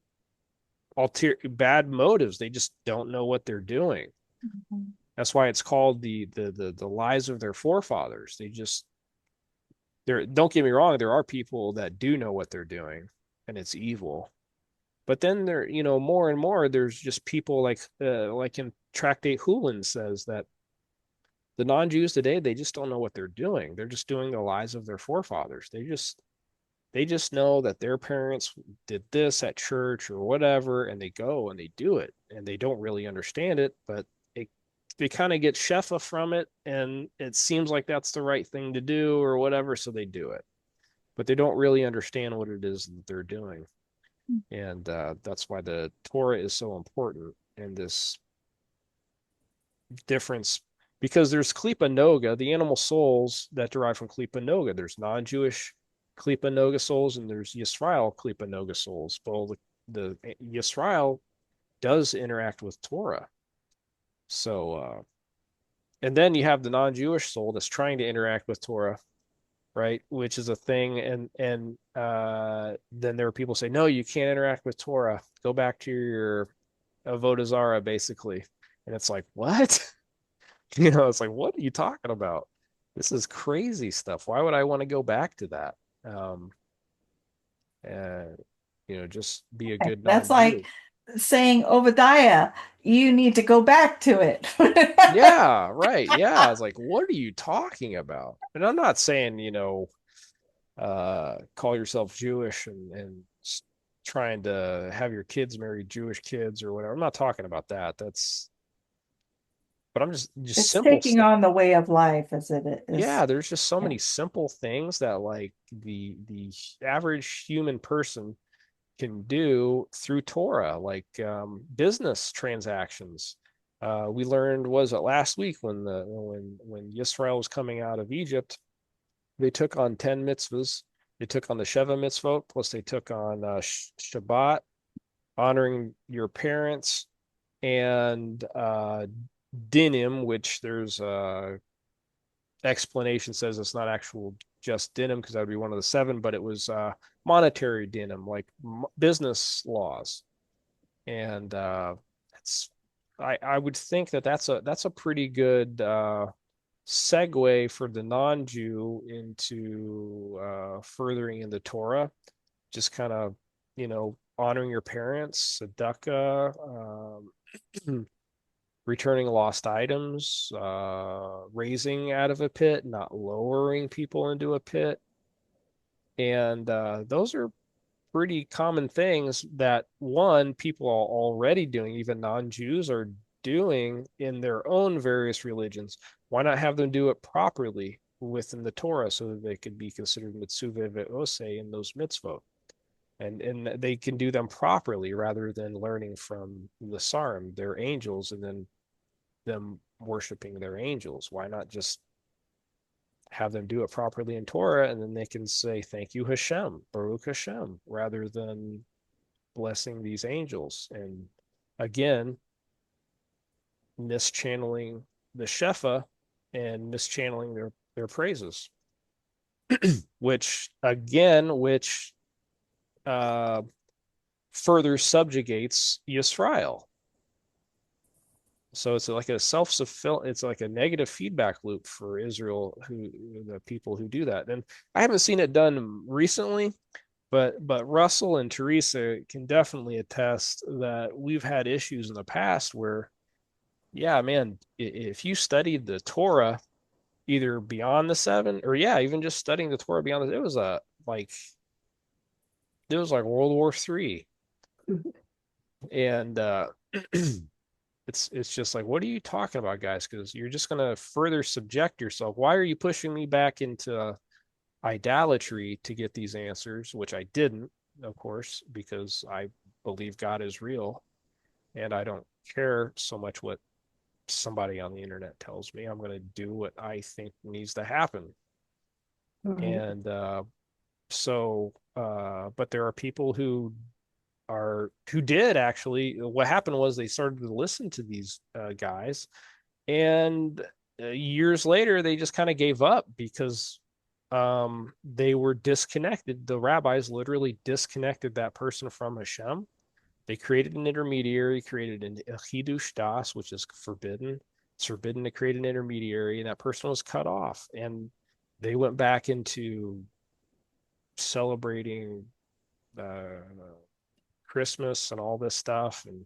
bad motives. They just don't know what they're doing. Mhm. That's why it's called the lies of their forefathers. They just there don't get me wrong, there are people that do know what they're doing and it's evil. But then there, more and more there's just people like in Tractate Hulin says that the non-Jews today, they just don't know what they're doing. They're just doing the lies of their forefathers. They just know that their parents did this at church or whatever, and they go and they do it, and they don't really understand it, but they kind of get shefa from it, and it seems like that's the right thing to do or whatever, so they do it. But they don't really understand what it is that they're doing, and that's why the Torah is so important in this difference, because there's Klipa Noga, the animal souls that derive from Klipa Noga. There's non-Jewish Klipa Noga souls, and there's Yisrael Klipa Noga souls. Well, the Yisrael does interact with Torah. So, and then you have the non-Jewish soul that's trying to interact with Torah, right? Which is a thing. And then there are people say, no, you can't interact with Torah. Go back to your Avodah Zarah, basically. And it's like, what? It's like, what are you talking about? This is crazy stuff. Why would I want to go back to that? Um, uh, just be a good That's like non-Jew. saying, Obadiah, you need to go back to it. Yeah, right. Yeah. I was like, what are you talking about? And I'm not saying, call yourself Jewish and trying to have your kids marry Jewish kids or whatever. I'm not talking about that. But I'm just It's simple taking stuff. on the way of life as it is. Yeah, there's just so Yeah. many simple things that like the average human person can do through Torah, like business transactions. We learned, was it last week when Yisrael was coming out of Egypt, they took on 10 mitzvahs. They took on the Sheva mitzvot, plus they took on Shabbat, honoring your parents, and dinim, which there's explanation says it's not actual just dinim because that would be one of the seven, but it was monetary dinim, like business laws. And it's I would think that that's a pretty good segue for the non-Jew into furthering in the Torah, just kind of honoring your parents, tzedakah, returning lost items, raising out of a pit, not lowering people into a pit. And those are pretty common things that one, people are already doing, even non-Jews are doing in their own various religions. Why not have them do it properly within the Torah so that they could be considered mitzvah ve'oseh in those mitzvot? And they can do them properly rather than learning from the Sarim, their angels, and then them worshiping their angels. Why not just have them do it properly in Torah and then they can say, thank you, Hashem, Baruch Hashem, rather than blessing these angels. And again, mischanneling the Shefa and mischanneling their praises, which uh, further subjugates Yisrael. So it's like a self-fulfill. It's like a negative feedback loop for Israel, who the people who do that. And I haven't seen it done recently, but Russell and Teresa can definitely attest that we've had issues in the past where, yeah, man, if you studied the Torah either beyond the seven or yeah, even just studying the Torah beyond it was like World War III, and it's just like, what are you talking about, guys? Because you're just gonna further subject yourself. Why are you pushing me back into idolatry to get these answers, which I didn't, of course, because I believe God is real and I don't care so much what somebody on the internet tells me. I'm going to do what I think needs to happen. Right. And but there are people who did actually. What happened was they started to listen to these guys, and years later they just kind of gave up because they were disconnected. The rabbis literally disconnected that person from Hashem. They created an intermediary, created an chidush das, which is forbidden. It's forbidden to create an intermediary, and that person was cut off. And they went back into celebrating uh, Christmas and all this stuff, and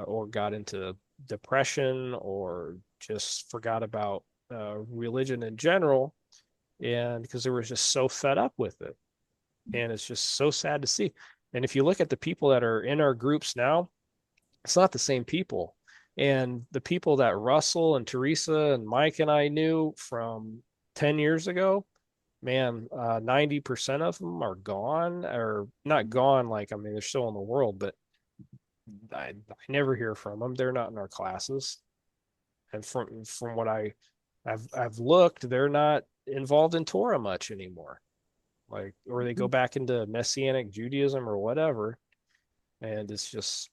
or got into depression, or just forgot about religion in general, and because they were just so fed up with it. And it's just so sad to see. And if you look at the people that are in our groups now, it's not the same people. And the people that Russell and Teresa and Mike and I knew from 10 years ago, man, 90% of them are gone, or not gone. Like, I mean, they're still in the world, but I never hear from them. They're not in our classes. And from what I've looked, they're not involved in Torah much anymore. Like, or they go back into Messianic Judaism or whatever. And it's just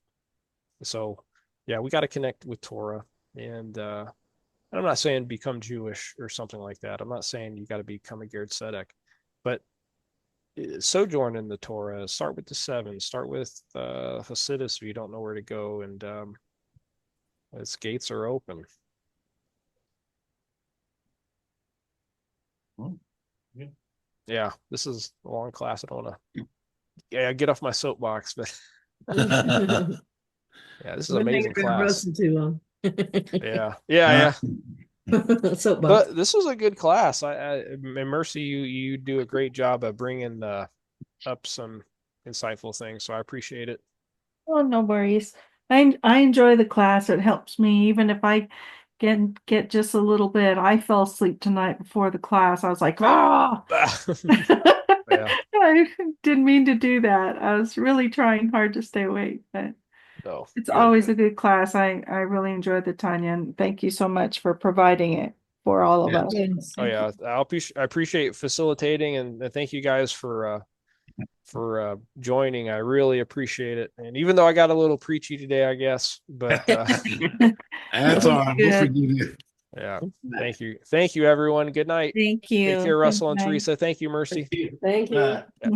so, yeah, we got to connect with Torah. And I'm not saying become Jewish or something like that. I'm not saying you got to become a Ger Tzedek, but sojourn in the Torah. Start with the seven. Start with Hasidus if you don't know where to go, and its gates are open. Yeah, this is a long class. I don't want to get off my soapbox, but We're yeah, this is an amazing thinking about class. Russell too long. Yeah. Soapbox. But this was a good class. And Mercy, you do a great job of bringing up some insightful things. So I appreciate it. Oh, no worries. I enjoy the class. It helps me, even if I get just a little bit. I fell asleep tonight before the class. I was like, ah. Yeah. I didn't mean to do that. I was really trying hard to stay awake, but No, it's good. always a good class. I really enjoyed the Tanya, and thank you so much for providing it for all of Yeah. us. Yes. Oh yeah, I appreciate facilitating and thank you guys for joining. I really appreciate it. And even though I got a little preachy today, I guess, but That's all right. We'll Good. forgive you. yeah, thank you, everyone. Good night. Thank Take you. care, Russell Good and night. Teresa. Thank you, Mercy. Thank you. Bye. Yeah.